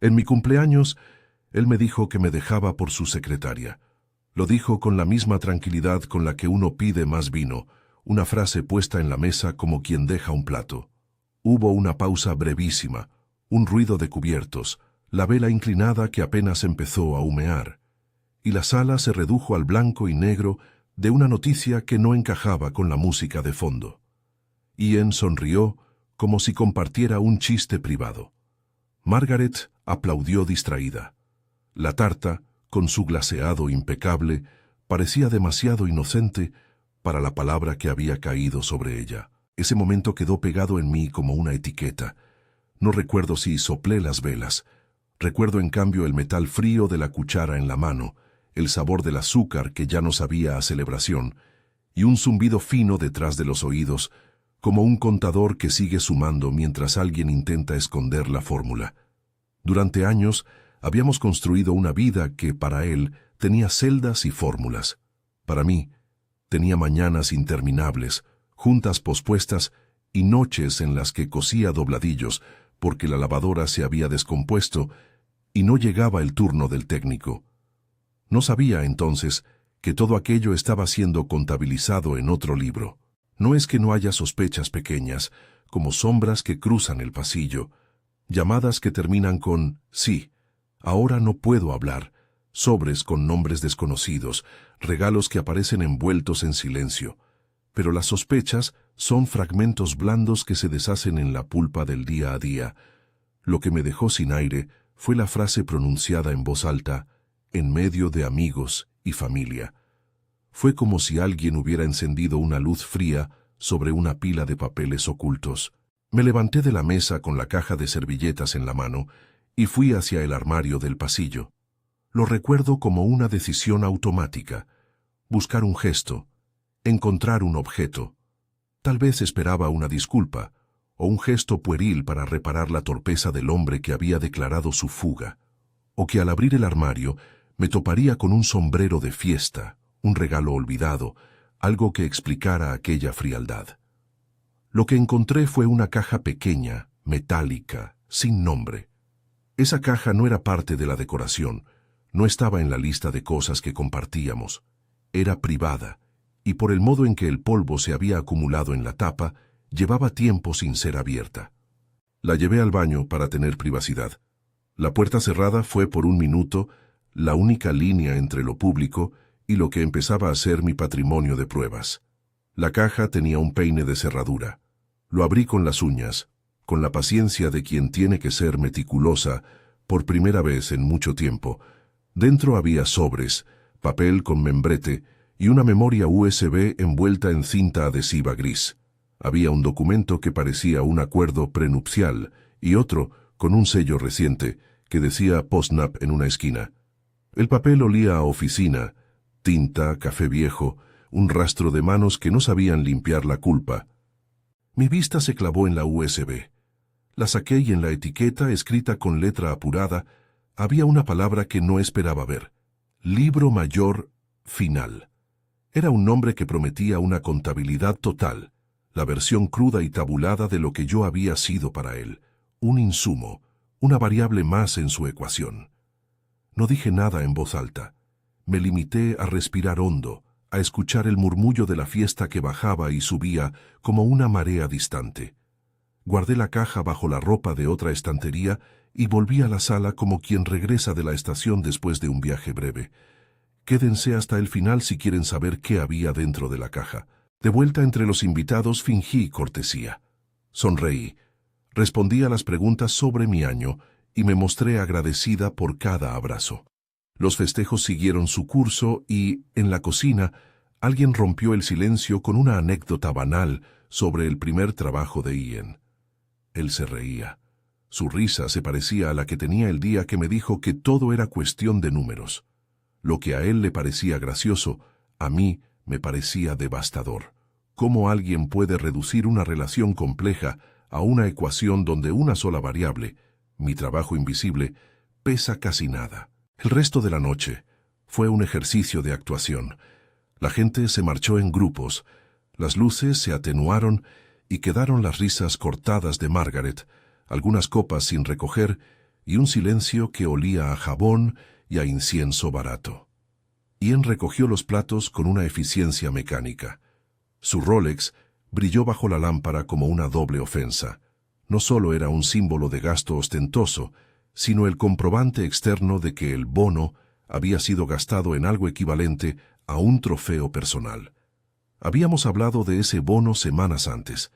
En mi cumpleaños, él me dijo que me dejaba por su secretaria. Lo dijo con la misma tranquilidad con la que uno pide más vino, una frase puesta en la mesa como quien deja un plato. Hubo una pausa brevísima, un ruido de cubiertos, la vela inclinada que apenas empezó a humear, y la sala se redujo al blanco y negro de una noticia que no encajaba con la música de fondo. Ian sonrió como si compartiera un chiste privado. Margaret aplaudió distraída. La tarta, con su glaseado impecable, parecía demasiado inocente para la palabra que había caído sobre ella. Ese momento quedó pegado en mí como una etiqueta. No recuerdo si soplé las velas. Recuerdo en cambio el metal frío de la cuchara en la mano, el sabor del azúcar que ya no sabía a celebración, y un zumbido fino detrás de los oídos, como un contador que sigue sumando mientras alguien intenta esconder la fórmula. Durante años habíamos construido una vida que, para él, tenía celdas y fórmulas. Para mí, tenía mañanas interminables, juntas pospuestas y noches en las que cosía dobladillos porque la lavadora se había descompuesto y no llegaba el turno del técnico. No sabía entonces que todo aquello estaba siendo contabilizado en otro libro. No es que no haya sospechas pequeñas, como sombras que cruzan el pasillo, llamadas que terminan con «sí», «ahora no puedo hablar», sobres con nombres desconocidos, regalos que aparecen envueltos en silencio. Pero las sospechas son fragmentos blandos que se deshacen en la pulpa del día a día. Lo que me dejó sin aire fue la frase pronunciada en voz alta, en medio de amigos y familia. Fue como si alguien hubiera encendido una luz fría sobre una pila de papeles ocultos. Me levanté de la mesa con la caja de servilletas en la mano y fui hacia el armario del pasillo. Lo recuerdo como una decisión automática. Buscar un gesto, encontrar un objeto. Tal vez esperaba una disculpa o un gesto pueril para reparar la torpeza del hombre que había declarado su fuga, o que al abrir el armario me toparía con un sombrero de fiesta, un regalo olvidado, algo que explicara aquella frialdad. Lo que encontré fue una caja pequeña, metálica, sin nombre. Esa caja no era parte de la decoración, no estaba en la lista de cosas que compartíamos. Era privada, y por el modo en que el polvo se había acumulado en la tapa, llevaba tiempo sin ser abierta. La llevé al baño para tener privacidad. La puerta cerrada fue por un minuto la única línea entre lo público y lo que empezaba a ser mi patrimonio de pruebas. La caja tenía un peine de cerradura. Lo abrí con las uñas, con la paciencia de quien tiene que ser meticulosa por primera vez en mucho tiempo. Dentro había sobres, papel con membrete y una memoria USB envuelta en cinta adhesiva gris. Había un documento que parecía un acuerdo prenupcial y otro con un sello reciente que decía postnap en una esquina. El papel olía a oficina, tinta, café viejo, un rastro de manos que no sabían limpiar la culpa. Mi vista se clavó en la USB. La saqué y en la etiqueta, escrita con letra apurada, había una palabra que no esperaba ver. Libro Mayor Final. Era un nombre que prometía una contabilidad total, la versión cruda y tabulada de lo que yo había sido para él, un insumo, una variable más en su ecuación. No dije nada en voz alta. Me limité a respirar hondo, a escuchar el murmullo de la fiesta que bajaba y subía como una marea distante. Guardé la caja bajo la ropa de otra estantería y volví a la sala como quien regresa de la estación después de un viaje breve. Quédense hasta el final si quieren saber qué había dentro de la caja. De vuelta entre los invitados fingí cortesía. Sonreí. Respondí a las preguntas sobre mi año y me mostré agradecida por cada abrazo. Los festejos siguieron su curso y, en la cocina, alguien rompió el silencio con una anécdota banal sobre el primer trabajo de Ian. Él se reía. Su risa se parecía a la que tenía el día que me dijo que todo era cuestión de números. Lo que a él le parecía gracioso, a mí me parecía devastador. ¿Cómo alguien puede reducir una relación compleja a una ecuación donde una sola variable, mi trabajo invisible, pesa casi nada? El resto de la noche fue un ejercicio de actuación. La gente se marchó en grupos, las luces se atenuaron y quedaron las risas cortadas de Margaret, algunas copas sin recoger y un silencio que olía a jabón y a incienso barato. Ian recogió los platos con una eficiencia mecánica. Su Rolex brilló bajo la lámpara como una doble ofensa. No solo era un símbolo de gasto ostentoso, sino el comprobante externo de que el bono había sido gastado en algo equivalente a un trofeo personal. Habíamos hablado de ese bono semanas antes.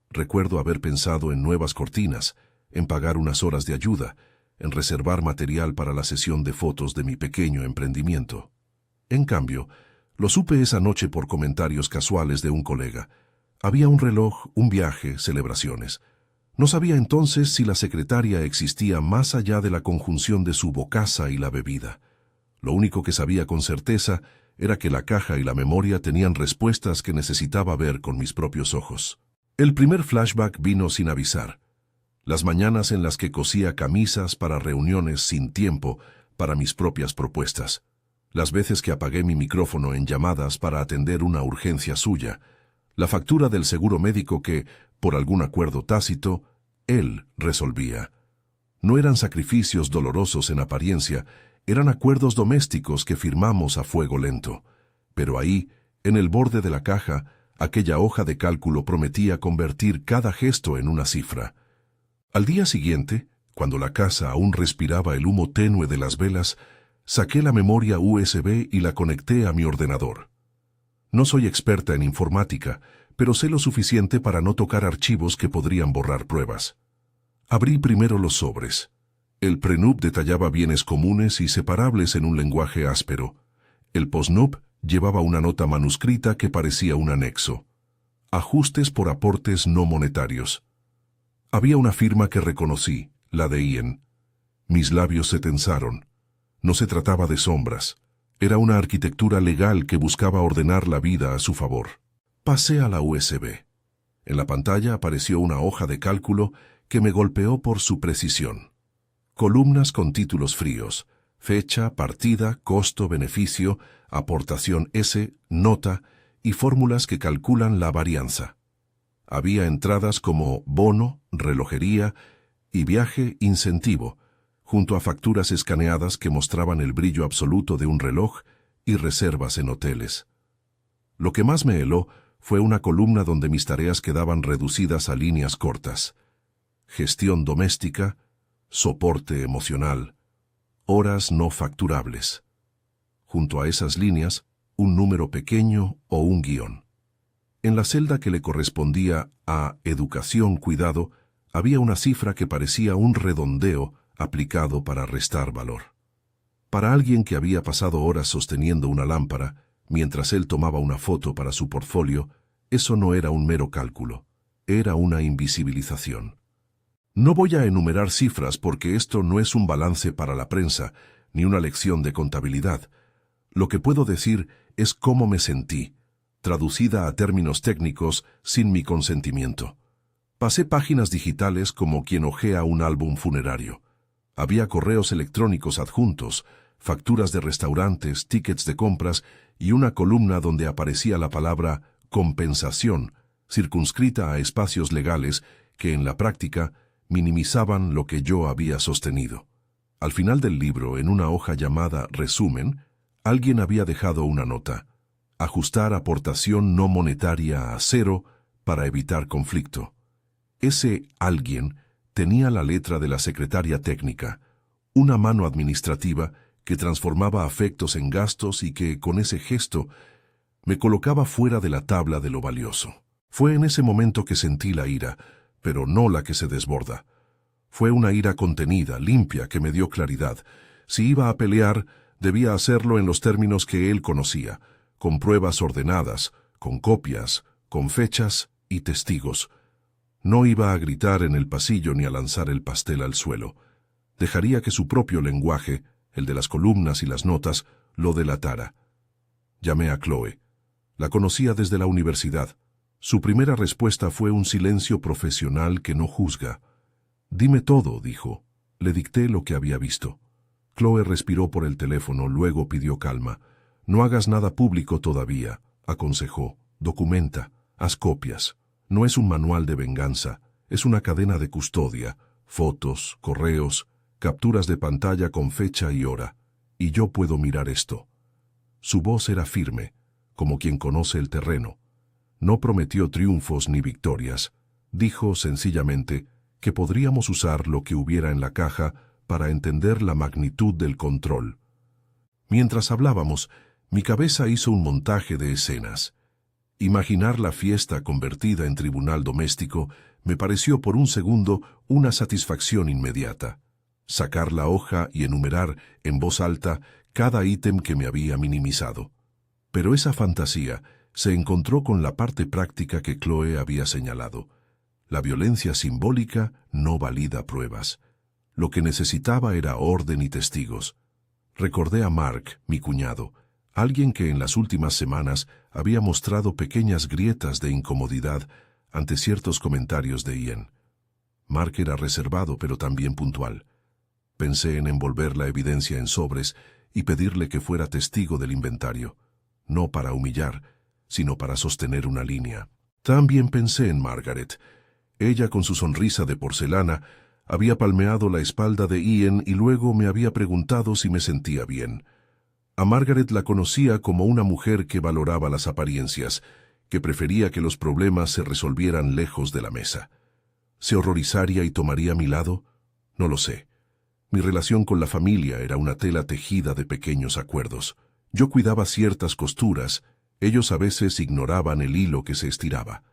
Recuerdo haber pensado en nuevas cortinas, en pagar unas horas de ayuda, en reservar material para la sesión de fotos de mi pequeño emprendimiento. En cambio, lo supe esa noche por comentarios casuales de un colega. Había un reloj, un viaje, celebraciones. No sabía entonces si la secretaria existía más allá de la conjunción de su bocaza y la bebida. Lo único que sabía con certeza era que la caja y la memoria tenían respuestas que necesitaba ver con mis propios ojos. El primer flashback vino sin avisar. Las mañanas en las que cosía camisas para reuniones sin tiempo para mis propias propuestas. Las veces que apagué mi micrófono en llamadas para atender una urgencia suya. La factura del seguro médico que, por algún acuerdo tácito, él resolvía. No eran sacrificios dolorosos en apariencia, eran acuerdos domésticos que firmamos a fuego lento. Pero ahí, en el borde de la caja, aquella hoja de cálculo prometía convertir cada gesto en una cifra. Al día siguiente, cuando la casa aún respiraba el humo tenue de las velas, saqué la memoria USB y la conecté a mi ordenador. No soy experta en informática, pero sé lo suficiente para no tocar archivos que podrían borrar pruebas. Abrí primero los sobres. El prenup detallaba bienes comunes y separables en un lenguaje áspero. El postnup llevaba una nota manuscrita que parecía un anexo. Ajustes por aportes no monetarios. Había una firma que reconocí, la de Ian. Mis labios se tensaron. No se trataba de sombras. Era una arquitectura legal que buscaba ordenar la vida a su favor. Pasé a la USB. En la pantalla apareció una hoja de cálculo que me golpeó por su precisión. Columnas con títulos fríos, fecha, partida, costo, beneficio, aportación S, nota y fórmulas que calculan la varianza. Había entradas como bono, relojería y viaje incentivo, junto a facturas escaneadas que mostraban el brillo absoluto de un reloj y reservas en hoteles. Lo que más me heló fue una columna donde mis tareas quedaban reducidas a líneas cortas. Gestión doméstica, soporte emocional, horas no facturables. Junto a esas líneas, un número pequeño o un guión. En la celda que le correspondía a educación, cuidado, había una cifra que parecía un redondeo aplicado para restar valor. Para alguien que había pasado horas sosteniendo una lámpara, mientras él tomaba una foto para su portfolio, eso no era un mero cálculo, era una invisibilización. No voy a enumerar cifras porque esto no es un balance para la prensa, ni una lección de contabilidad. Lo que puedo decir es cómo me sentí, traducida a términos técnicos sin mi consentimiento. Pasé páginas digitales como quien hojea un álbum funerario. Había correos electrónicos adjuntos, facturas de restaurantes, tickets de compras y una columna donde aparecía la palabra compensación, circunscrita a espacios legales que en la práctica minimizaban lo que yo había sostenido. Al final del libro, en una hoja llamada resumen, alguien había dejado una nota. Ajustar aportación no monetaria a 0 para evitar conflicto. Ese alguien tenía la letra de la secretaria técnica, una mano administrativa que transformaba afectos en gastos y que, con ese gesto, me colocaba fuera de la tabla de lo valioso. Fue en ese momento que sentí la ira, pero no la que se desborda. Fue una ira contenida, limpia, que me dio claridad. Si iba a pelear, debía hacerlo en los términos que él conocía, con pruebas ordenadas, con copias, con fechas y testigos. No iba a gritar en el pasillo ni a lanzar el pastel al suelo. Dejaría que su propio lenguaje, el de las columnas y las notas, lo delatara. Llamé a Chloe. La conocía desde la universidad. Su primera respuesta fue un silencio profesional que no juzga. «Dime todo», dijo. Le dicté lo que había visto. Chloe respiró por el teléfono, luego pidió calma. «No hagas nada público todavía», aconsejó. «Documenta, haz copias. No es un manual de venganza, es una cadena de custodia, fotos, correos, capturas de pantalla con fecha y hora, y yo puedo mirar esto. Su voz era firme, como quien conoce el terreno. No prometió triunfos ni victorias. Dijo sencillamente que podríamos usar lo que hubiera en la caja para entender la magnitud del control. Mientras hablábamos, mi cabeza hizo un montaje de escenas. Imaginar la fiesta convertida en tribunal doméstico me pareció por un segundo una satisfacción inmediata. Sacar la hoja y enumerar en voz alta cada ítem que me había minimizado. Pero esa fantasía se encontró con la parte práctica que Chloe había señalado. La violencia simbólica no valida pruebas. Lo que necesitaba era orden y testigos. Recordé a Mark, mi cuñado, alguien que en las últimas semanas había mostrado pequeñas grietas de incomodidad ante ciertos comentarios de Ian. Mark era reservado pero también puntual. Pensé en envolver la evidencia en sobres y pedirle que fuera testigo del inventario, no para humillar, sino para sostener una línea. También pensé en Margaret. Ella, con su sonrisa de porcelana, había palmeado la espalda de Ian y luego me había preguntado si me sentía bien. A Margaret la conocía como una mujer que valoraba las apariencias, que prefería que los problemas se resolvieran lejos de la mesa. ¿Se horrorizaría y tomaría mi lado? No lo sé. Mi relación con la familia era una tela tejida de pequeños acuerdos. Yo cuidaba ciertas costuras, ellos a veces ignoraban el hilo que se estiraba.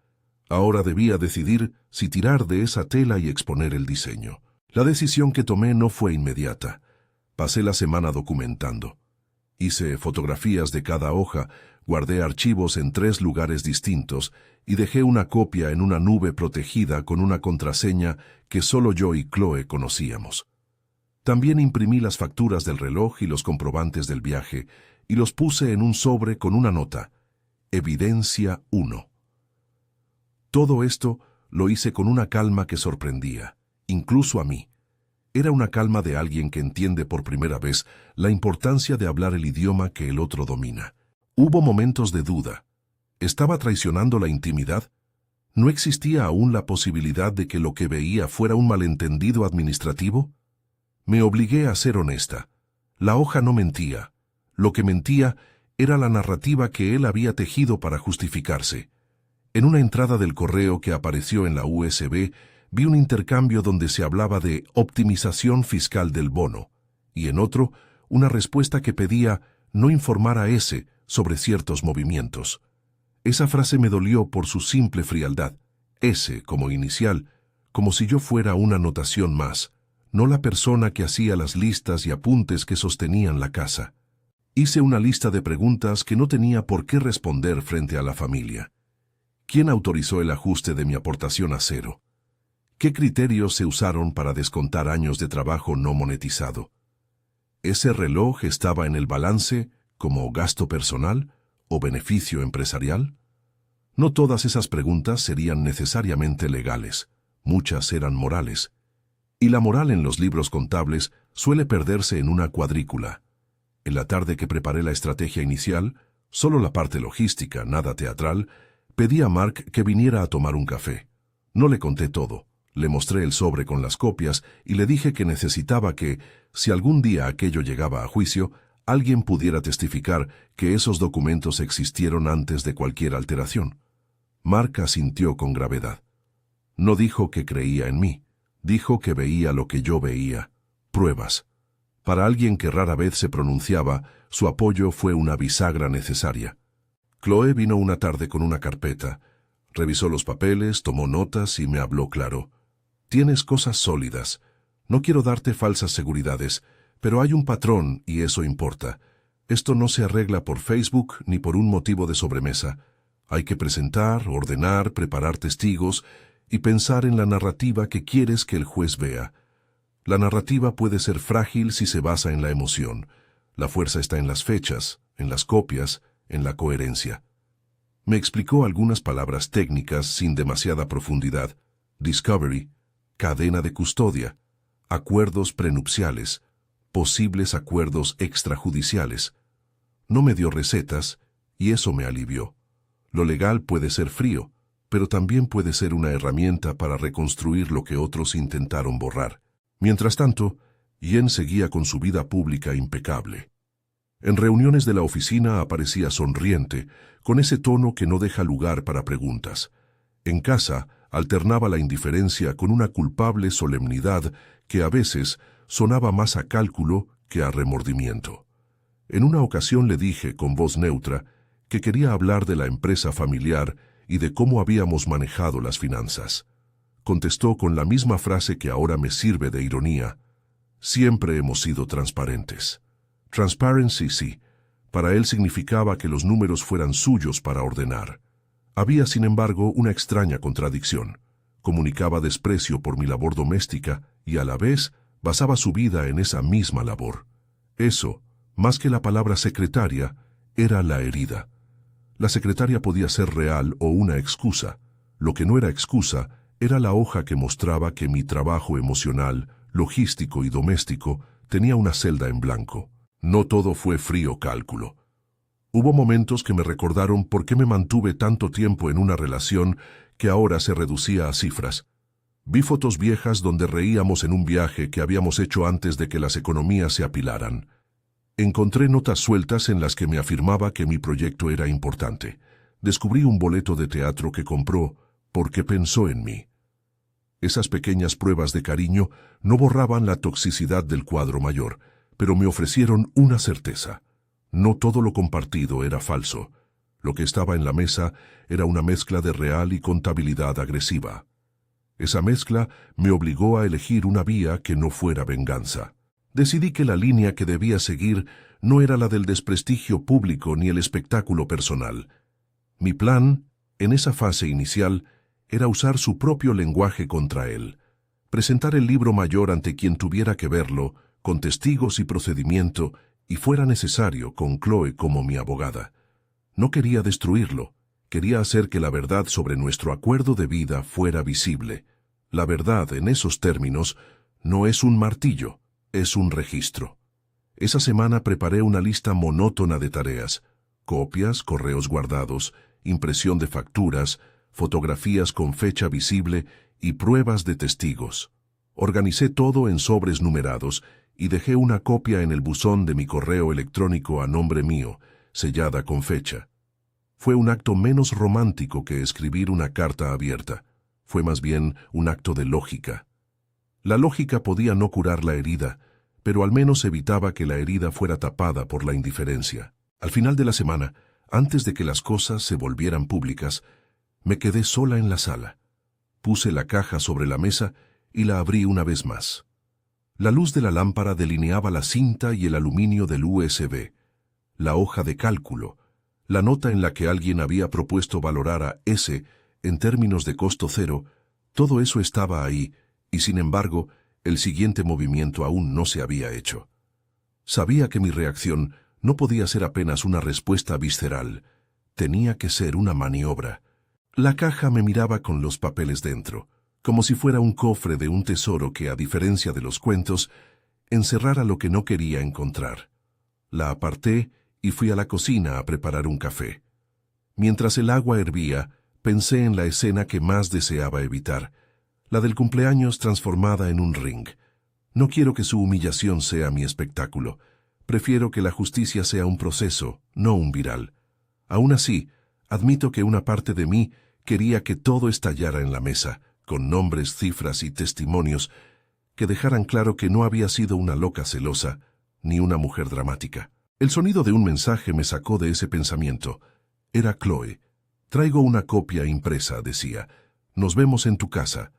Ahora debía decidir si tirar de esa tela y exponer el diseño. La decisión que tomé no fue inmediata. Pasé la semana documentando. Hice fotografías de cada hoja, guardé archivos en 3 lugares distintos y dejé una copia en una nube protegida con una contraseña que solo yo y Chloe conocíamos. También imprimí las facturas del reloj y los comprobantes del viaje y los puse en un sobre con una nota: Evidencia 1. Todo esto lo hice con una calma que sorprendía, incluso a mí. Era una calma de alguien que entiende por primera vez la importancia de hablar el idioma que el otro domina. Hubo momentos de duda. ¿Estaba traicionando la intimidad? ¿No existía aún la posibilidad de que lo que veía fuera un malentendido administrativo? Me obligué a ser honesta. La hoja no mentía. Lo que mentía era la narrativa que él había tejido para justificarse. En una entrada del correo que apareció en la USB, vi un intercambio donde se hablaba de optimización fiscal del bono, y en otro, una respuesta que pedía no informar a S sobre ciertos movimientos. Esa frase me dolió por su simple frialdad. S como inicial, como si yo fuera una anotación más, no la persona que hacía las listas y apuntes que sostenían la casa. Hice una lista de preguntas que no tenía por qué responder frente a la familia. ¿Quién autorizó el ajuste de mi aportación a cero? ¿Qué criterios se usaron para descontar años de trabajo no monetizado? ¿Ese reloj estaba en el balance como gasto personal o beneficio empresarial? No todas esas preguntas serían necesariamente legales, muchas eran morales. Y la moral en los libros contables suele perderse en una cuadrícula. En la tarde que preparé la estrategia inicial, solo la parte logística, nada teatral, pedí a Mark que viniera a tomar un café. No le conté todo. Le mostré el sobre con las copias y le dije que necesitaba que, si algún día aquello llegaba a juicio, alguien pudiera testificar que esos documentos existieron antes de cualquier alteración. Mark asintió con gravedad. No dijo que creía en mí. Dijo que veía lo que yo veía. Pruebas. Para alguien que rara vez se pronunciaba, su apoyo fue una bisagra necesaria. Chloe vino una tarde con una carpeta. Revisó los papeles, tomó notas y me habló claro. Tienes cosas sólidas. No quiero darte falsas seguridades, pero hay un patrón y eso importa. Esto no se arregla por Facebook ni por un motivo de sobremesa. Hay que presentar, ordenar, preparar testigos y pensar en la narrativa que quieres que el juez vea. La narrativa puede ser frágil si se basa en la emoción. La fuerza está en las fechas, en las copias, en la coherencia. Me explicó algunas palabras técnicas sin demasiada profundidad. Discovery, cadena de custodia, acuerdos prenupciales, posibles acuerdos extrajudiciales. No me dio recetas y eso me alivió. Lo legal puede ser frío, pero también puede ser una herramienta para reconstruir lo que otros intentaron borrar. Mientras tanto, Yen seguía con su vida pública impecable. En reuniones de la oficina aparecía sonriente, con ese tono que no deja lugar para preguntas. En casa alternaba la indiferencia con una culpable solemnidad que a veces sonaba más a cálculo que a remordimiento. En una ocasión le dije con voz neutra que quería hablar de la empresa familiar y de cómo habíamos manejado las finanzas. Contestó con la misma frase que ahora me sirve de ironía: siempre hemos sido transparentes. Transparency, sí. Para él significaba que los números fueran suyos para ordenar. Había, sin embargo, una extraña contradicción. Comunicaba desprecio por mi labor doméstica y, a la vez, basaba su vida en esa misma labor. Eso, más que la palabra secretaria, era la herida. La secretaria podía ser real o una excusa. Lo que no era excusa era la hoja que mostraba que mi trabajo emocional, logístico y doméstico tenía una celda en blanco. No todo fue frío cálculo. Hubo momentos que me recordaron por qué me mantuve tanto tiempo en una relación que ahora se reducía a cifras. Vi fotos viejas donde reíamos en un viaje que habíamos hecho antes de que las economías se apilaran. Encontré notas sueltas en las que me afirmaba que mi proyecto era importante. Descubrí un boleto de teatro que compró porque pensó en mí. Esas pequeñas pruebas de cariño no borraban la toxicidad del cuadro mayor, pero me ofrecieron una certeza. No todo lo compartido era falso. Lo que estaba en la mesa era una mezcla de real y contabilidad agresiva. Esa mezcla me obligó a elegir una vía que no fuera venganza. Decidí que la línea que debía seguir no era la del desprestigio público ni el espectáculo personal. Mi plan, en esa fase inicial, era usar su propio lenguaje contra él, presentar el libro mayor ante quien tuviera que verlo, con testigos y procedimiento, y fuera necesario, con Chloe como mi abogada. No quería destruirlo, quería hacer que la verdad sobre nuestro acuerdo de vida fuera visible. La verdad, en esos términos, no es un martillo, es un registro. Esa semana preparé una lista monótona de tareas: copias, correos guardados, impresión de facturas, fotografías con fecha visible y pruebas de testigos. Organicé todo en sobres numerados y dejé una copia en el buzón de mi correo electrónico a nombre mío, sellada con fecha. Fue un acto menos romántico que escribir una carta abierta. Fue más bien un acto de lógica. La lógica podía no curar la herida, pero al menos evitaba que la herida fuera tapada por la indiferencia. Al final de la semana, antes de que las cosas se volvieran públicas, me quedé sola en la sala. Puse la caja sobre la mesa y la abrí una vez más. La luz de la lámpara delineaba la cinta y el aluminio del USB, la hoja de cálculo, la nota en la que alguien había propuesto valorar a S en términos de costo cero. Todo eso estaba ahí, y sin embargo, el siguiente movimiento aún no se había hecho. Sabía que mi reacción no podía ser apenas una respuesta visceral, tenía que ser una maniobra. La caja me miraba con los papeles dentro, como si fuera un cofre de un tesoro que, a diferencia de los cuentos, encerrara lo que no quería encontrar. La aparté y fui a la cocina a preparar un café. Mientras el agua hervía, pensé en la escena que más deseaba evitar, la del cumpleaños transformada en un ring. No quiero que su humillación sea mi espectáculo. Prefiero que la justicia sea un proceso, no un viral. Aún así, admito que una parte de mí quería que todo estallara en la mesa, con nombres, cifras y testimonios que dejaran claro que no había sido una loca celosa, ni una mujer dramática. El sonido de un mensaje me sacó de ese pensamiento. Era Chloe. Traigo una copia impresa, decía. Nos vemos en tu casa.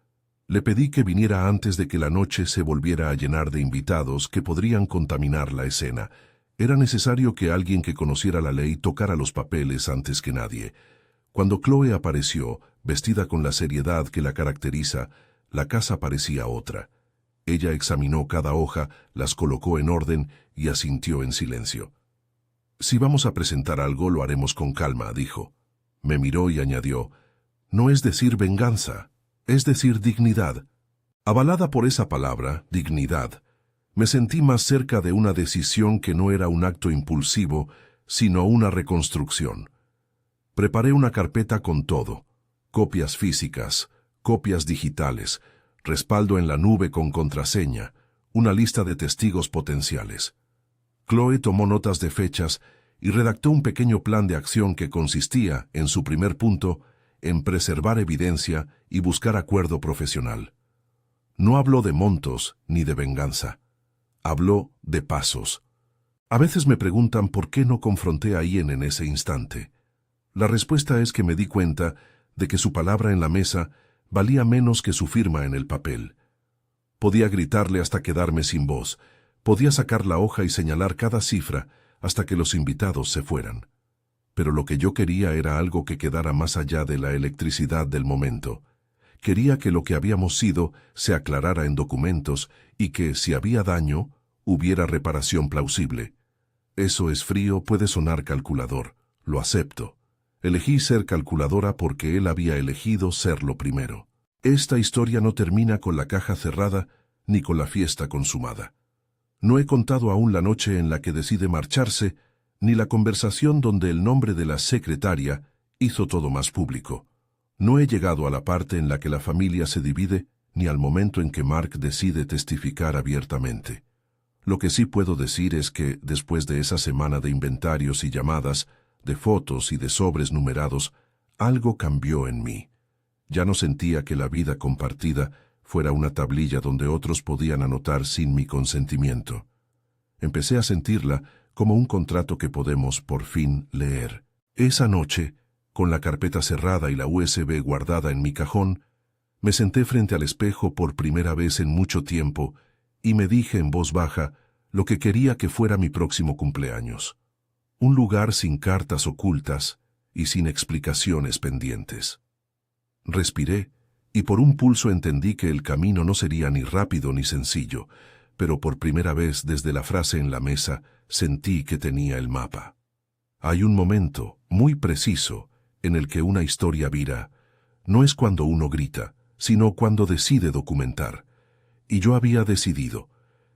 Le pedí que viniera antes de que la noche se volviera a llenar de invitados que podrían contaminar la escena. Era necesario que alguien que conociera la ley tocara los papeles antes que nadie. Cuando Chloe apareció, vestida con la seriedad que la caracteriza, la casa parecía otra. Ella examinó cada hoja, las colocó en orden y asintió en silencio. «Si vamos a presentar algo, lo haremos con calma», dijo. Me miró y añadió, «No es decir venganza, es decir dignidad». Avalada por esa palabra, dignidad, me sentí más cerca de una decisión que no era un acto impulsivo, sino una reconstrucción. Preparé una carpeta con todo: copias físicas, copias digitales, respaldo en la nube con contraseña, una lista de testigos potenciales. Chloe tomó notas de fechas y redactó un pequeño plan de acción que consistía, en su primer punto, en preservar evidencia y buscar acuerdo profesional. No habló de montos ni de venganza. Habló de pasos. A veces me preguntan por qué no confronté a Ian en ese instante. La respuesta es que me di cuenta de que su palabra en la mesa valía menos que su firma en el papel. Podía gritarle hasta quedarme sin voz, podía sacar la hoja y señalar cada cifra hasta que los invitados se fueran. Pero lo que yo quería era algo que quedara más allá de la electricidad del momento. Quería que lo que habíamos sido se aclarara en documentos y que, si había daño, hubiera reparación plausible. Eso es frío, puede sonar calculador, lo acepto. Elegí ser calculadora porque él había elegido serlo primero. Esta historia no termina con la caja cerrada ni con la fiesta consumada. No he contado aún la noche en la que decide marcharse, ni la conversación donde el nombre de la secretaria hizo todo más público. No he llegado a la parte en la que la familia se divide, ni al momento en que Mark decide testificar abiertamente. Lo que sí puedo decir es que, después de esa semana de inventarios y llamadas, de fotos y de sobres numerados, algo cambió en mí. Ya no sentía que la vida compartida fuera una tablilla donde otros podían anotar sin mi consentimiento. Empecé a sentirla como un contrato que podemos, por fin, leer. Esa noche, con la carpeta cerrada y la USB guardada en mi cajón, me senté frente al espejo por primera vez en mucho tiempo y me dije en voz baja lo que quería que fuera mi próximo cumpleaños. Un lugar sin cartas ocultas y sin explicaciones pendientes. Respiré, y por un pulso entendí que el camino no sería ni rápido ni sencillo, pero por primera vez desde la frase en la mesa sentí que tenía el mapa. Hay un momento, muy preciso, en el que una historia vira. No es cuando uno grita, sino cuando decide documentar. Y yo había decidido.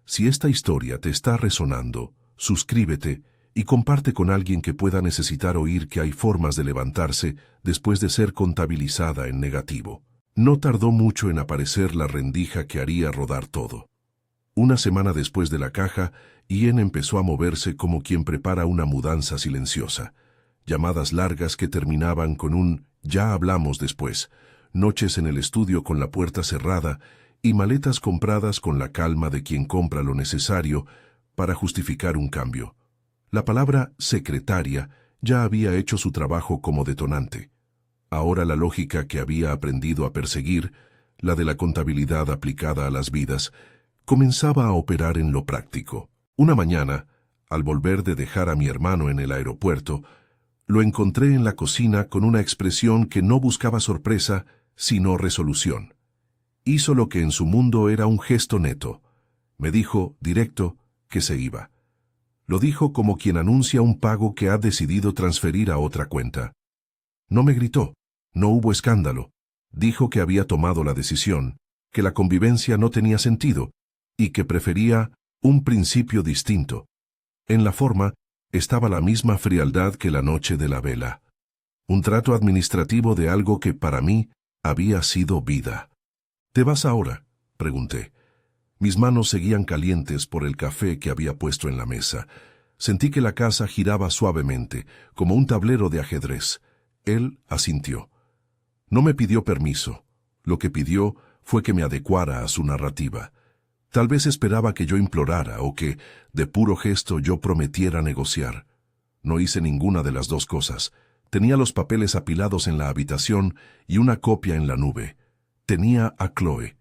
Si esta historia te está resonando, suscríbete y comparte con alguien que pueda necesitar oír que hay formas de levantarse después de ser contabilizada en negativo. No tardó mucho en aparecer la rendija que haría rodar todo. Una semana después de la caja, Ian empezó a moverse como quien prepara una mudanza silenciosa. Llamadas largas que terminaban con un «ya hablamos después», noches en el estudio con la puerta cerrada y maletas compradas con la calma de quien compra lo necesario para justificar un cambio. La palabra secretaria ya había hecho su trabajo como detonante. Ahora la lógica que había aprendido a perseguir, la de la contabilidad aplicada a las vidas, comenzaba a operar en lo práctico. Una mañana, al volver de dejar a mi hermano en el aeropuerto, lo encontré en la cocina con una expresión que no buscaba sorpresa, sino resolución. Hizo lo que en su mundo era un gesto neto. Me dijo, directo, que se iba. Lo dijo como quien anuncia un pago que ha decidido transferir a otra cuenta. No me gritó, no hubo escándalo. Dijo que había tomado la decisión, que la convivencia no tenía sentido y que prefería un principio distinto. En la forma estaba la misma frialdad que la noche de la vela. Un trato administrativo de algo que para mí había sido vida. ¿Te vas ahora?, pregunté. Mis manos seguían calientes por el café que había puesto en la mesa. Sentí que la casa giraba suavemente, como un tablero de ajedrez. Él asintió. No me pidió permiso. Lo que pidió fue que me adecuara a su narrativa. Tal vez esperaba que yo implorara o que, de puro gesto, yo prometiera negociar. No hice ninguna de las dos cosas. Tenía los papeles apilados en la habitación y una copia en la nube. Tenía a Chloe.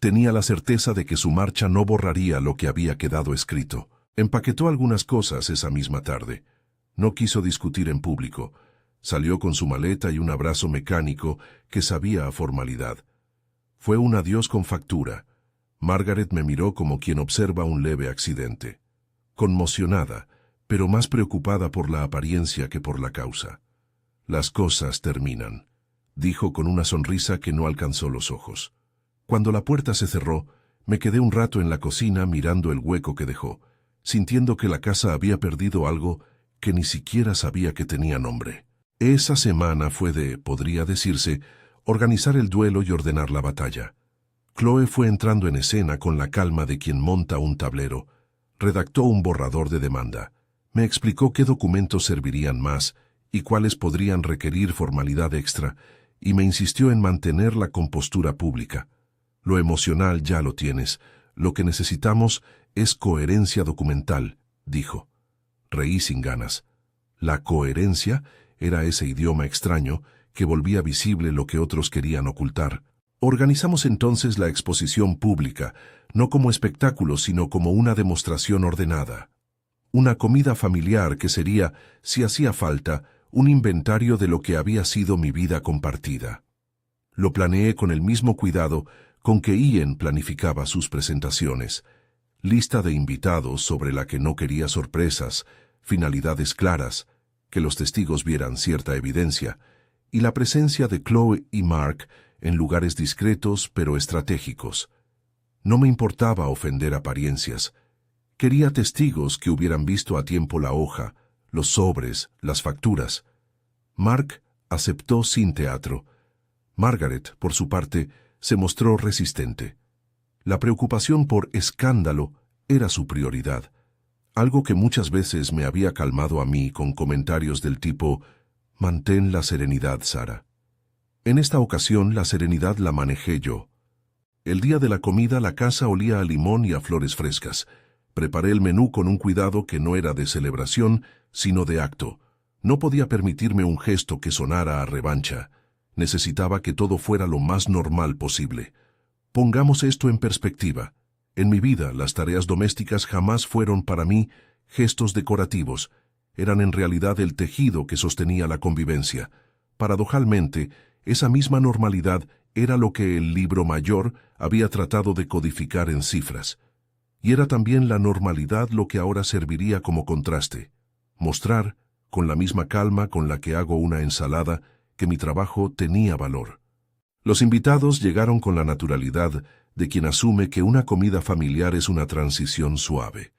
Tenía la certeza de que su marcha no borraría lo que había quedado escrito. Empaquetó algunas cosas esa misma tarde. No quiso discutir en público. Salió con su maleta y un abrazo mecánico que sabía a formalidad. Fue un adiós con factura. Margaret me miró como quien observa un leve accidente. Conmocionada, pero más preocupada por la apariencia que por la causa. Las cosas terminan, dijo con una sonrisa que no alcanzó los ojos. Cuando la puerta se cerró, me quedé un rato en la cocina mirando el hueco que dejó, sintiendo que la casa había perdido algo que ni siquiera sabía que tenía nombre. Esa semana fue de, podría decirse, organizar el duelo y ordenar la batalla. Chloe fue entrando en escena con la calma de quien monta un tablero. Redactó un borrador de demanda. Me explicó qué documentos servirían más y cuáles podrían requerir formalidad extra, y me insistió en mantener la compostura pública. Lo emocional ya lo tienes. Lo que necesitamos es coherencia documental, dijo. Reí sin ganas. La coherencia era ese idioma extraño que volvía visible lo que otros querían ocultar. Organizamos entonces la exposición pública, no como espectáculo, sino como una demostración ordenada. Una comida familiar que sería, si hacía falta, un inventario de lo que había sido mi vida compartida. Lo planeé con el mismo cuidado con que Ian planificaba sus presentaciones. Lista de invitados sobre la que no quería sorpresas, finalidades claras, que los testigos vieran cierta evidencia, y la presencia de Chloe y Mark en lugares discretos pero estratégicos. No me importaba ofender apariencias. Quería testigos que hubieran visto a tiempo la hoja, los sobres, las facturas. Mark aceptó sin teatro. Margaret, por su parte, se mostró resistente. La preocupación por escándalo era su prioridad, algo que muchas veces me había calmado a mí con comentarios del tipo «Mantén la serenidad, Sara». En esta ocasión la serenidad la manejé yo. El día de la comida la casa olía a limón y a flores frescas. Preparé el menú con un cuidado que no era de celebración, sino de acto. No podía permitirme un gesto que sonara a revancha. Necesitaba que todo fuera lo más normal posible. Pongamos esto en perspectiva. En mi vida, las tareas domésticas jamás fueron para mí gestos decorativos. Eran en realidad el tejido que sostenía la convivencia. Paradojalmente, esa misma normalidad era lo que el libro mayor había tratado de codificar en cifras. Y era también la normalidad lo que ahora serviría como contraste. Mostrar, con la misma calma con la que hago una ensalada, que mi trabajo tenía valor. Los invitados llegaron con la naturalidad de quien asume que una comida familiar es una transición suave.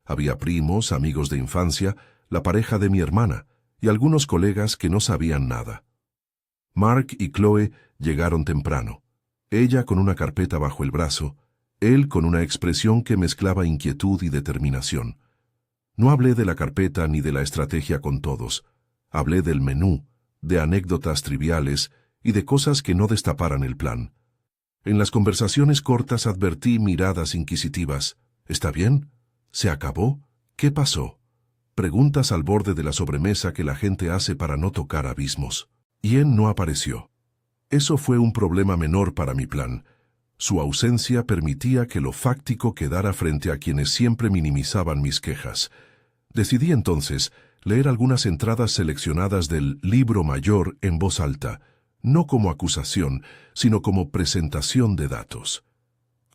Había primos, amigos de infancia, la pareja de mi hermana y algunos colegas que no sabían nada. Mark y Chloe llegaron temprano, ella con una carpeta bajo el brazo, él con una expresión que mezclaba inquietud y determinación. No hablé de la carpeta ni de la estrategia con todos. Hablé del menú, de anécdotas triviales y de cosas que no destaparan el plan. En las conversaciones cortas advertí miradas inquisitivas. ¿Está bien? ¿Se acabó? ¿Qué pasó? Preguntas al borde de la sobremesa que la gente hace para no tocar abismos. Ian no apareció. Eso fue un problema menor para mi plan. Su ausencia permitía que lo fáctico quedara frente a quienes siempre minimizaban mis quejas. Decidí entonces leer algunas entradas seleccionadas del libro mayor en voz alta, no como acusación, sino como presentación de datos.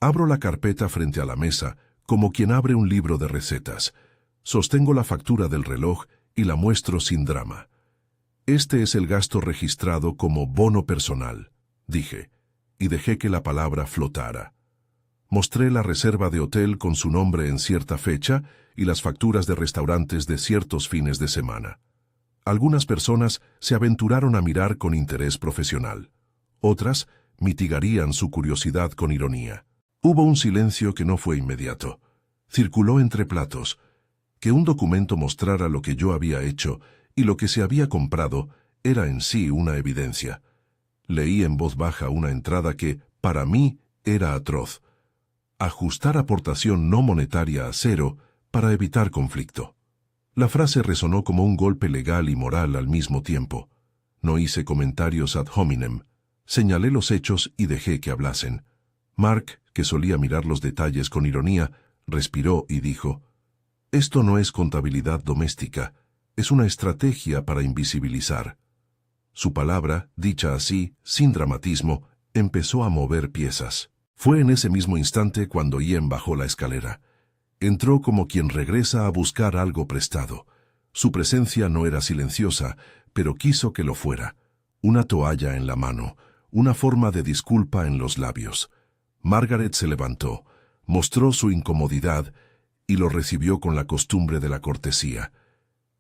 Abro la carpeta frente a la mesa, como quien abre un libro de recetas. Sostengo la factura del reloj y la muestro sin drama. Este es el gasto registrado como bono personal, dije, y dejé que la palabra flotara. Mostré la reserva de hotel con su nombre en cierta fecha y las facturas de restaurantes de ciertos fines de semana. Algunas personas se aventuraron a mirar con interés profesional. Otras mitigarían su curiosidad con ironía. Hubo un silencio que no fue inmediato. Circuló entre platos. Que un documento mostrara lo que yo había hecho y lo que se había comprado era en sí una evidencia. Leí en voz baja una entrada que, para mí, era atroz. Ajustar aportación no monetaria a cero para evitar conflicto. La frase resonó como un golpe legal y moral al mismo tiempo. No hice comentarios ad hominem. Señalé los hechos y dejé que hablasen. Mark, que solía mirar los detalles con ironía, respiró y dijo: «Esto no es contabilidad doméstica, es una estrategia para invisibilizar». Su palabra, dicha así, sin dramatismo, empezó a mover piezas. Fue en ese mismo instante cuando Ian bajó la escalera. Entró como quien regresa a buscar algo prestado. Su presencia no era silenciosa, pero quiso que lo fuera. Una toalla en la mano, una forma de disculpa en los labios. Margaret se levantó, mostró su incomodidad y lo recibió con la costumbre de la cortesía.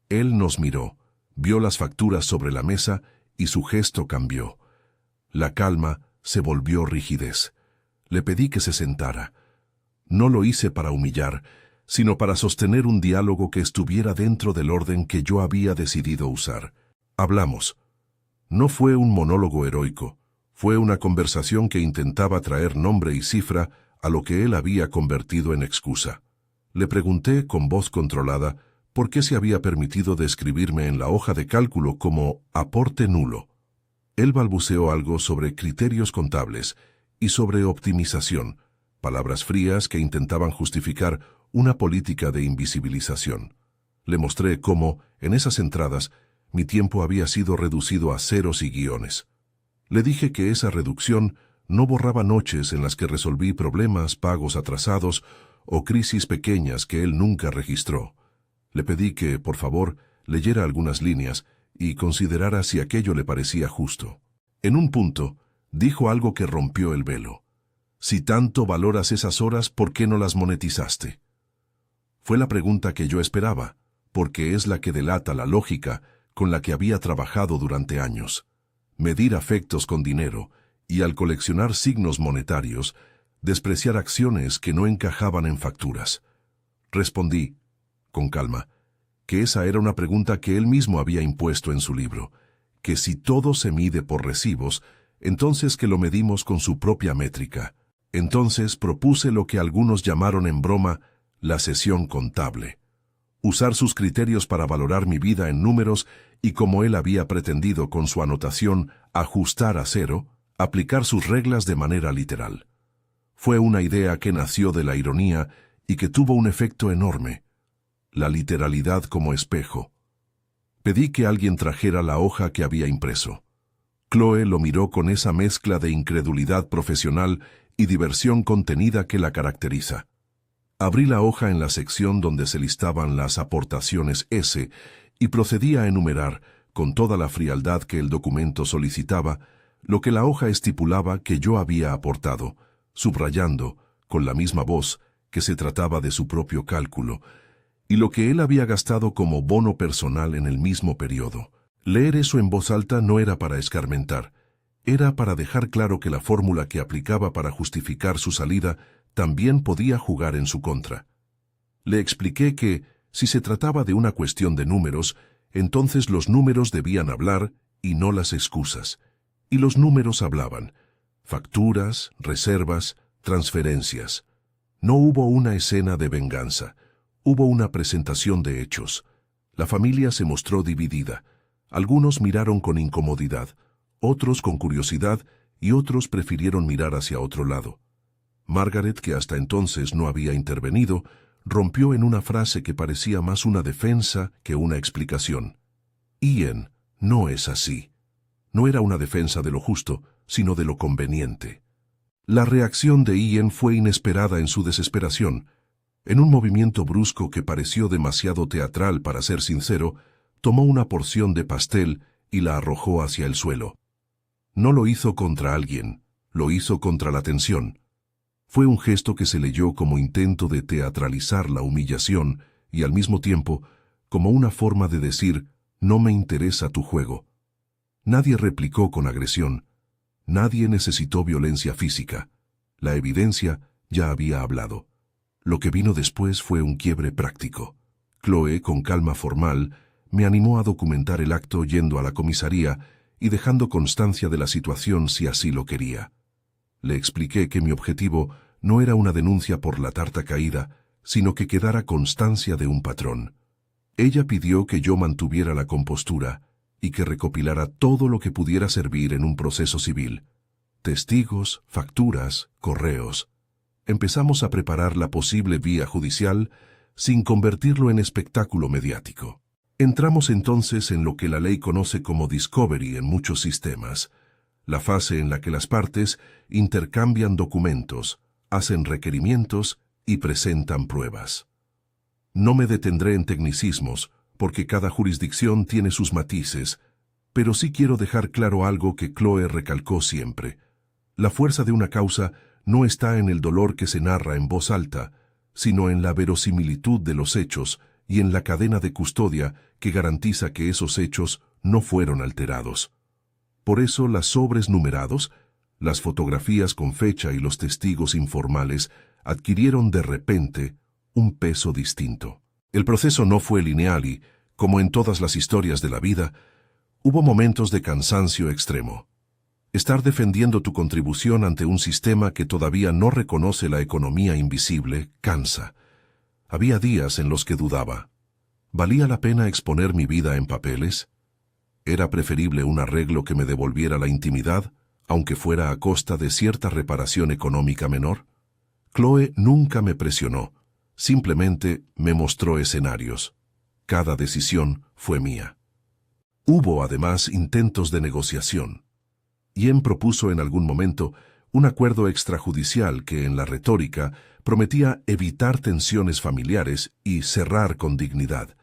Él nos miró, vio las facturas sobre la mesa y su gesto cambió. La calma se volvió rigidez. Le pedí que se sentara. No lo hice para humillar, sino para sostener un diálogo que estuviera dentro del orden que yo había decidido usar. Hablamos. No fue un monólogo heroico, fue una conversación que intentaba traer nombre y cifra a lo que él había convertido en excusa. Le pregunté con voz controlada por qué se había permitido describirme en la hoja de cálculo como aporte nulo. Él balbuceó algo sobre criterios contables y sobre optimización, palabras frías que intentaban justificar una política de invisibilización. Le mostré cómo, en esas entradas, mi tiempo había sido reducido a ceros y guiones. Le dije que esa reducción no borraba noches en las que resolví problemas, pagos atrasados o crisis pequeñas que él nunca registró. Le pedí que, por favor, leyera algunas líneas y considerara si aquello le parecía justo. En un punto, dijo algo que rompió el velo. Si tanto valoras esas horas, ¿por qué no las monetizaste? Fue la pregunta que yo esperaba, porque es la que delata la lógica con la que había trabajado durante años. Medir afectos con dinero y, al coleccionar signos monetarios, despreciar acciones que no encajaban en facturas. Respondí, con calma, que esa era una pregunta que él mismo había impuesto en su libro, que si todo se mide por recibos, entonces que lo medimos con su propia métrica. Entonces propuse lo que algunos llamaron en broma la sesión contable. Usar sus criterios para valorar mi vida en números y, como él había pretendido con su anotación, ajustar a cero, aplicar sus reglas de manera literal. Fue una idea que nació de la ironía y que tuvo un efecto enorme. La literalidad como espejo. Pedí que alguien trajera la hoja que había impreso. Chloe lo miró con esa mezcla de incredulidad profesional y diversión contenida que la caracteriza. Abrí la hoja en la sección donde se listaban las aportaciones S y procedí a enumerar, con toda la frialdad que el documento solicitaba, lo que la hoja estipulaba que yo había aportado, subrayando, con la misma voz, que se trataba de su propio cálculo, y lo que él había gastado como bono personal en el mismo periodo. Leer eso en voz alta no era para escarmentar, era para dejar claro que la fórmula que aplicaba para justificar su salida también podía jugar en su contra. Le expliqué que, si se trataba de una cuestión de números, entonces los números debían hablar y no las excusas. Y los números hablaban. Facturas, reservas, transferencias. No hubo una escena de venganza. Hubo una presentación de hechos. La familia se mostró dividida. Algunos miraron con incomodidad, otros con curiosidad y otros prefirieron mirar hacia otro lado. Margaret, que hasta entonces no había intervenido, rompió en una frase que parecía más una defensa que una explicación. Ian, no es así. No era una defensa de lo justo, sino de lo conveniente. La reacción de Ian fue inesperada en su desesperación. En un movimiento brusco que pareció demasiado teatral para ser sincero, tomó una porción de pastel y la arrojó hacia el suelo. No lo hizo contra alguien, lo hizo contra la tensión. Fue un gesto que se leyó como intento de teatralizar la humillación y al mismo tiempo como una forma de decir, no me interesa tu juego. Nadie replicó con agresión. Nadie necesitó violencia física. La evidencia ya había hablado. Lo que vino después fue un quiebre práctico. Chloe, con calma formal, me animó a documentar el acto yendo a la comisaría y dejando constancia de la situación si así lo quería. Le expliqué que mi objetivo no era una denuncia por la tarta caída, sino que quedara constancia de un patrón. Ella pidió que yo mantuviera la compostura y que recopilara todo lo que pudiera servir en un proceso civil. Testigos, facturas, correos. Empezamos a preparar la posible vía judicial sin convertirlo en espectáculo mediático. Entramos entonces en lo que la ley conoce como discovery en muchos sistemas, la fase en la que las partes intercambian documentos, hacen requerimientos y presentan pruebas. No me detendré en tecnicismos, porque cada jurisdicción tiene sus matices, pero sí quiero dejar claro algo que Chloe recalcó siempre. La fuerza de una causa no está en el dolor que se narra en voz alta, sino en la verosimilitud de los hechos y en la cadena de custodia que garantiza que esos hechos no fueron alterados. Por eso, las sobres numerados, Las fotografías con fecha y los testigos informales adquirieron de repente un peso distinto. El proceso no fue lineal y, como en todas las historias de la vida, hubo momentos de cansancio extremo. Estar defendiendo tu contribución ante un sistema que todavía no reconoce la economía invisible cansa. Había días en los que dudaba. ¿Valía la pena exponer mi vida en papeles? ¿Era preferible un arreglo que me devolviera la intimidad, aunque fuera a costa de cierta reparación económica menor? Chloe nunca me presionó, simplemente me mostró escenarios. Cada decisión fue mía. Hubo además intentos de negociación. Ian propuso en algún momento un acuerdo extrajudicial que en la retórica prometía evitar tensiones familiares y cerrar con dignidad.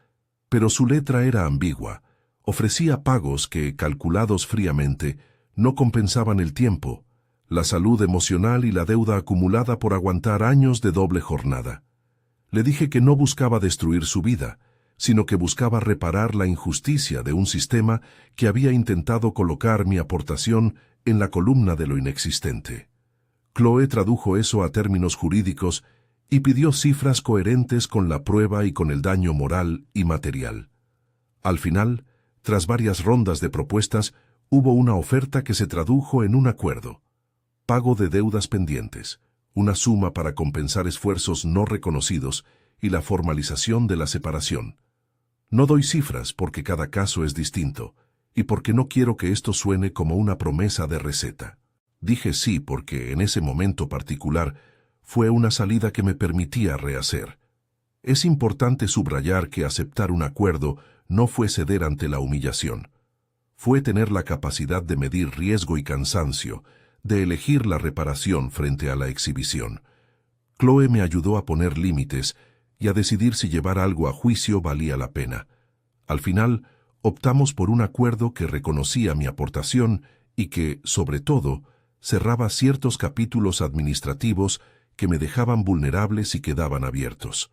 Pero su letra era ambigua. Ofrecía pagos que, calculados fríamente, no compensaban el tiempo, la salud emocional y la deuda acumulada por aguantar años de doble jornada. Le dije que no buscaba destruir su vida, sino que buscaba reparar la injusticia de un sistema que había intentado colocar mi aportación en la columna de lo inexistente. Chloe tradujo eso a términos jurídicos y pidió cifras coherentes con la prueba y con el daño moral y material. Al final, tras varias rondas de propuestas, hubo una oferta que se tradujo en un acuerdo. Pago de deudas pendientes, una suma para compensar esfuerzos no reconocidos y la formalización de la separación. No doy cifras porque cada caso es distinto y porque no quiero que esto suene como una promesa de receta. Dije sí porque en ese momento particular fue una salida que me permitía rehacer. Es importante subrayar que aceptar un acuerdo no fue ceder ante la humillación. Fue tener la capacidad de medir riesgo y cansancio, de elegir la reparación frente a la exhibición. Chloe me ayudó a poner límites y a decidir si llevar algo a juicio valía la pena. Al final, optamos por un acuerdo que reconocía mi aportación y que, sobre todo, cerraba ciertos capítulos administrativos que me dejaban vulnerables y quedaban abiertos.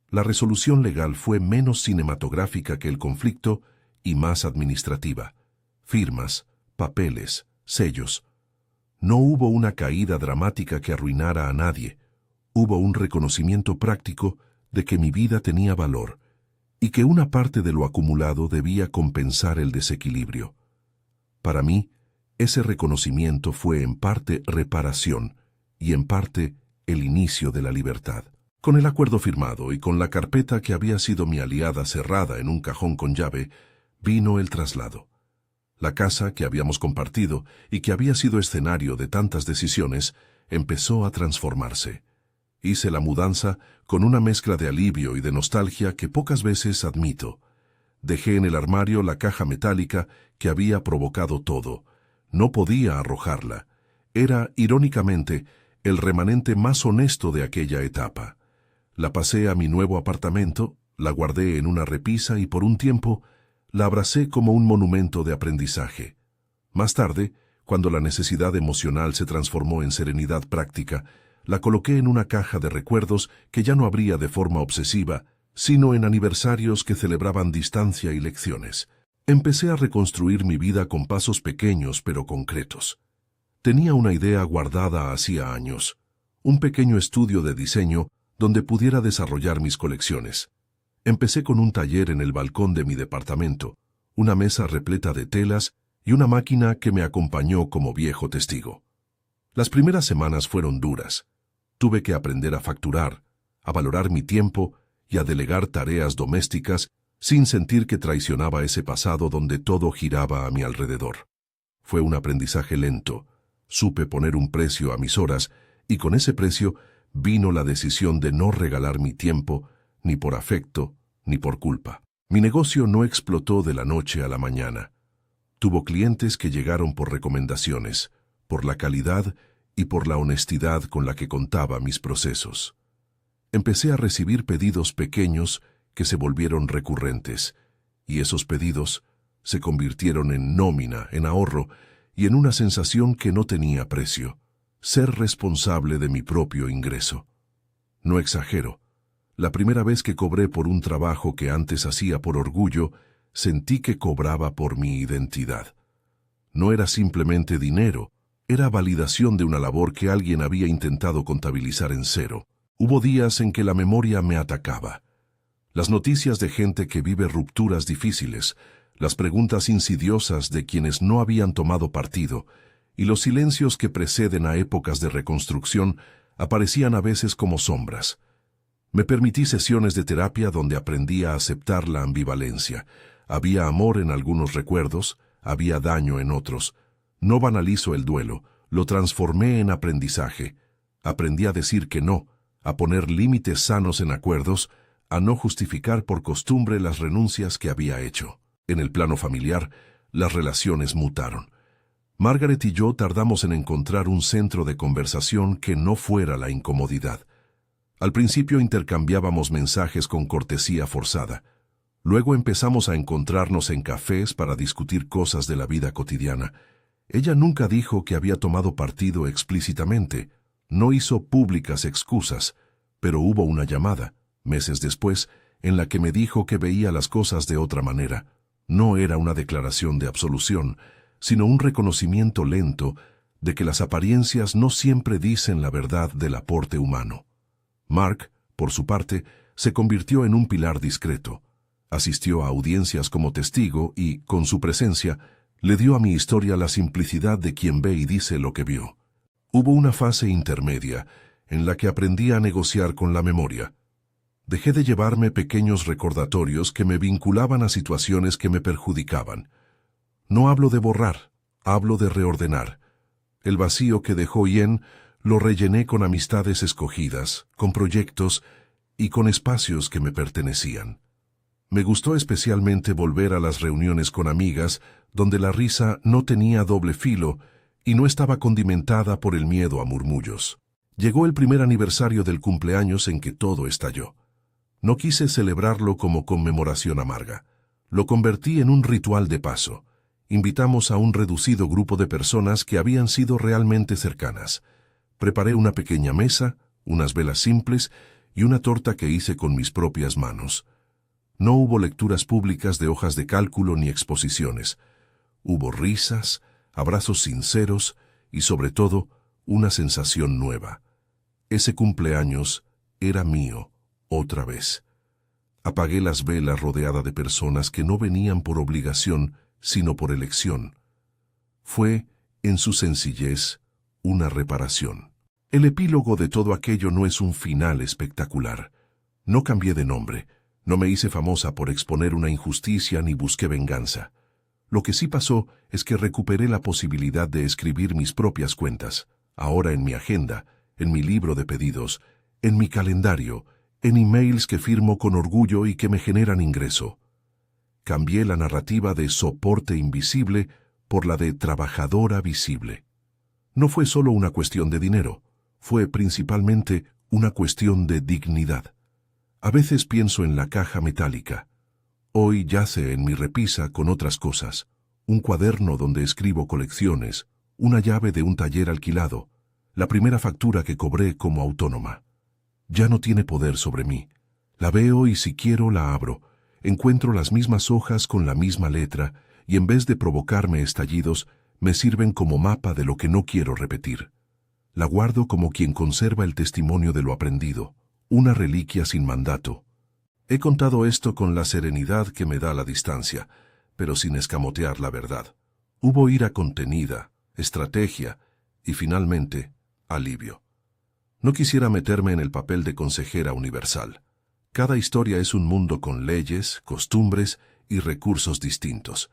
La resolución legal fue menos cinematográfica que el conflicto y más administrativa. Firmas, papeles, sellos. No hubo una caída dramática que arruinara a nadie. Hubo un reconocimiento práctico de que mi vida tenía valor y que una parte de lo acumulado debía compensar el desequilibrio. Para mí, ese reconocimiento fue en parte reparación y en parte el inicio de la libertad. Con el acuerdo firmado y con la carpeta que había sido mi aliada cerrada en un cajón con llave, vino el traslado. La casa que habíamos compartido y que había sido escenario de tantas decisiones empezó a transformarse. Hice la mudanza con una mezcla de alivio y de nostalgia que pocas veces admito. Dejé en el armario la caja metálica que había provocado todo. No podía arrojarla. Era, irónicamente, el remanente más honesto de aquella etapa. La pasé a mi nuevo apartamento, la guardé en una repisa y por un tiempo la abracé como un monumento de aprendizaje. Más tarde, cuando la necesidad emocional se transformó en serenidad práctica, la coloqué en una caja de recuerdos que ya no abría de forma obsesiva, sino en aniversarios que celebraban distancia y lecciones. Empecé a reconstruir mi vida con pasos pequeños pero concretos. Tenía una idea guardada hacía años, un pequeño estudio de diseño donde pudiera desarrollar mis colecciones. Empecé con un taller en el balcón de mi departamento, una mesa repleta de telas y una máquina que me acompañó como viejo testigo. Las primeras semanas fueron duras. Tuve que aprender a facturar, a valorar mi tiempo y a delegar tareas domésticas sin sentir que traicionaba ese pasado donde todo giraba a mi alrededor. Fue un aprendizaje lento. Supe poner un precio a mis horas y con ese precio vino la decisión de no regalar mi tiempo, ni por afecto, ni por culpa. Mi negocio no explotó de la noche a la mañana. Tuvo clientes que llegaron por recomendaciones, por la calidad y por la honestidad con la que contaba mis procesos. Empecé a recibir pedidos pequeños que se volvieron recurrentes, y esos pedidos se convirtieron en nómina, en ahorro y en una sensación que no tenía precio: ser responsable de mi propio ingreso. No exagero. La primera vez que cobré por un trabajo que antes hacía por orgullo, sentí que cobraba por mi identidad. No era simplemente dinero, Era validación de una labor que alguien había intentado contabilizar en cero. Hubo días en que la memoria me atacaba. Las noticias de gente que vive rupturas difíciles, las preguntas insidiosas de quienes no habían tomado partido, y los silencios que preceden a épocas de reconstrucción aparecían a veces como sombras. Me permití sesiones de terapia donde aprendí a aceptar la ambivalencia. Había amor en algunos recuerdos, había daño en otros. No banalizo el duelo, lo transformé en aprendizaje. Aprendí a decir que no, a poner límites sanos en acuerdos, a no justificar por costumbre las renuncias que había hecho. En el plano familiar, las relaciones mutaron. Margaret y yo tardamos en encontrar un centro de conversación que no fuera la incomodidad. Al principio intercambiábamos mensajes con cortesía forzada. Luego empezamos a encontrarnos en cafés para discutir cosas de la vida cotidiana. Ella nunca dijo que había tomado partido explícitamente. No hizo públicas excusas, pero hubo una llamada, meses después, en la que me dijo que veía las cosas de otra manera. No era una declaración de absolución, sino un reconocimiento lento de que las apariencias no siempre dicen la verdad del aporte humano. Mark, por su parte, se convirtió en un pilar discreto. Asistió a audiencias como testigo y, con su presencia, le dio a mi historia la simplicidad de quien ve y dice lo que vio. Hubo una fase intermedia en la que aprendí a negociar con la memoria. Dejé de llevarme pequeños recordatorios que me vinculaban a situaciones que me perjudicaban. No hablo de borrar, hablo de reordenar. El vacío que dejó Ian lo rellené con amistades escogidas, con proyectos y con espacios que me pertenecían. Me gustó especialmente volver a las reuniones con amigas, donde la risa no tenía doble filo y no estaba condimentada por el miedo a murmullos. Llegó el primer aniversario del cumpleaños en que todo estalló. No quise celebrarlo como conmemoración amarga. Lo convertí en un ritual de paso. Invitamos a un reducido grupo de personas que habían sido realmente cercanas. Preparé una pequeña mesa, unas velas simples y una torta que hice con mis propias manos. No hubo lecturas públicas de hojas de cálculo ni exposiciones. Hubo risas, abrazos sinceros y, sobre todo, una sensación nueva. Ese cumpleaños era mío, otra vez. Apagué las velas rodeada de personas que no venían por obligación, sino por elección. Fue, en su sencillez, una reparación. El epílogo de todo aquello no es un final espectacular. No cambié de nombre. No me hice famosa por exponer una injusticia ni busqué venganza. Lo que sí pasó es que recuperé la posibilidad de escribir mis propias cuentas, ahora en mi agenda, en mi libro de pedidos, en mi calendario, en emails que firmo con orgullo y que me generan ingreso. Cambié la narrativa de soporte invisible por la de trabajadora visible. No fue solo una cuestión de dinero, fue principalmente una cuestión de dignidad. A veces pienso en la caja metálica. Hoy yace en mi repisa con otras cosas, un cuaderno donde escribo colecciones, una llave de un taller alquilado, la primera factura que cobré como autónoma. Ya no tiene poder sobre mí. La veo y si quiero la abro. Encuentro las mismas hojas con la misma letra y en vez de provocarme estallidos, me sirven como mapa de lo que no quiero repetir. La guardo como quien conserva el testimonio de lo aprendido, una reliquia sin mandato. He contado esto con la serenidad que me da la distancia, pero sin escamotear la verdad. Hubo ira contenida, estrategia y, finalmente, alivio. No quisiera meterme en el papel de consejera universal. Cada historia es un mundo con leyes, costumbres y recursos distintos.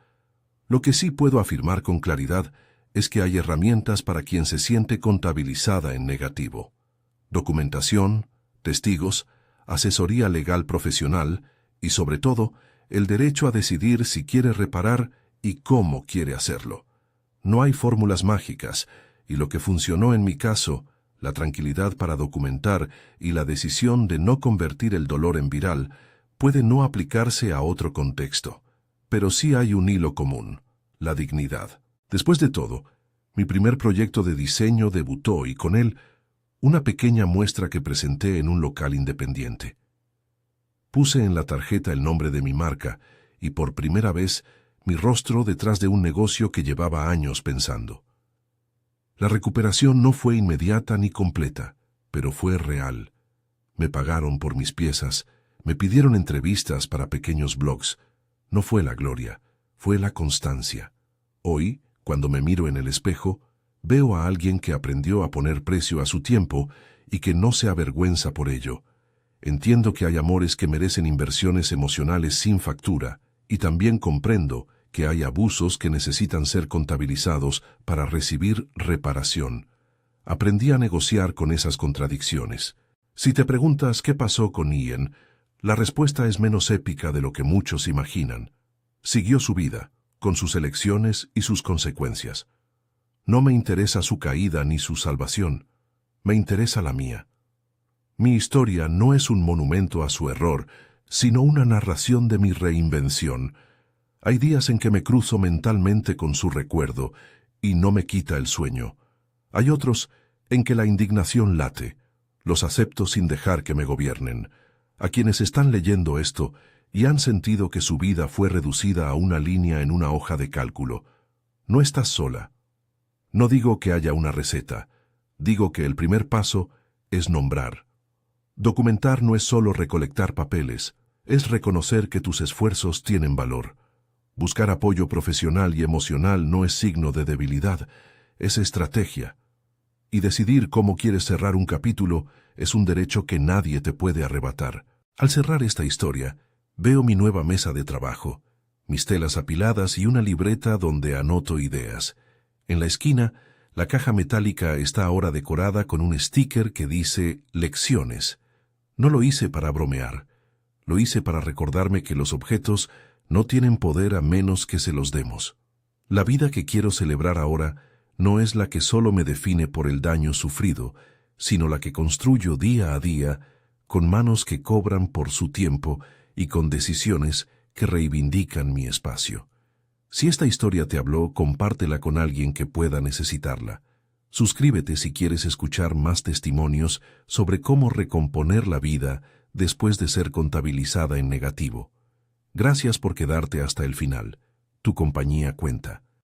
Lo que sí puedo afirmar con claridad es que hay herramientas para quien se siente contabilizada en negativo. Documentación, testigos, asesoría legal profesional y, sobre todo, el derecho a decidir si quiere reparar y cómo quiere hacerlo. No hay fórmulas mágicas, y lo que funcionó en mi caso, la tranquilidad para documentar y la decisión de no convertir el dolor en viral, puede no aplicarse a otro contexto. Pero sí hay un hilo común, la dignidad. Después de todo, mi primer proyecto de diseño debutó y con él, una pequeña muestra que presenté en un local independiente. Puse en la tarjeta el nombre de mi marca y por primera vez mi rostro detrás de un negocio que llevaba años pensando. La recuperación no fue inmediata ni completa, pero fue real. Me pagaron por mis piezas, me pidieron entrevistas para pequeños blogs. No fue la gloria, fue la constancia. Hoy, cuando me miro en el espejo, veo a alguien que aprendió a poner precio a su tiempo y que no se avergüenza por ello. Entiendo que hay amores que merecen inversiones emocionales sin factura, y también comprendo que hay abusos que necesitan ser contabilizados para recibir reparación. Aprendí a negociar con esas contradicciones. Si te preguntas qué pasó con Ian, la respuesta es menos épica de lo que muchos imaginan. Siguió su vida, con sus elecciones y sus consecuencias. No me interesa su caída ni su salvación, me interesa la mía. Mi historia no es un monumento a su error, sino una narración de mi reinvención. Hay días en que me cruzo mentalmente con su recuerdo y no me quita el sueño. Hay otros en que la indignación late. Los acepto sin dejar que me gobiernen. A quienes están leyendo esto y han sentido que su vida fue reducida a una línea en una hoja de cálculo, no estás sola. No digo que haya una receta, digo que el primer paso es nombrar. Documentar no es solo recolectar papeles, es reconocer que tus esfuerzos tienen valor. Buscar apoyo profesional y emocional no es signo de debilidad, es estrategia. Y decidir cómo quieres cerrar un capítulo es un derecho que nadie te puede arrebatar. Al cerrar esta historia, veo mi nueva mesa de trabajo, mis telas apiladas y una libreta donde anoto ideas. En la esquina, la caja metálica está ahora decorada con un sticker que dice «Lecciones». No lo hice para bromear, lo hice para recordarme que los objetos no tienen poder a menos que se los demos. La vida que quiero celebrar ahora no es la que solo me define por el daño sufrido, sino la que construyo día a día, con manos que cobran por su tiempo y con decisiones que reivindican mi espacio. Si esta historia te habló, compártela con alguien que pueda necesitarla. Suscríbete si quieres escuchar más testimonios sobre cómo recomponer la vida después de ser contabilizada en negativo. Gracias por quedarte hasta el final. Tu compañía cuenta.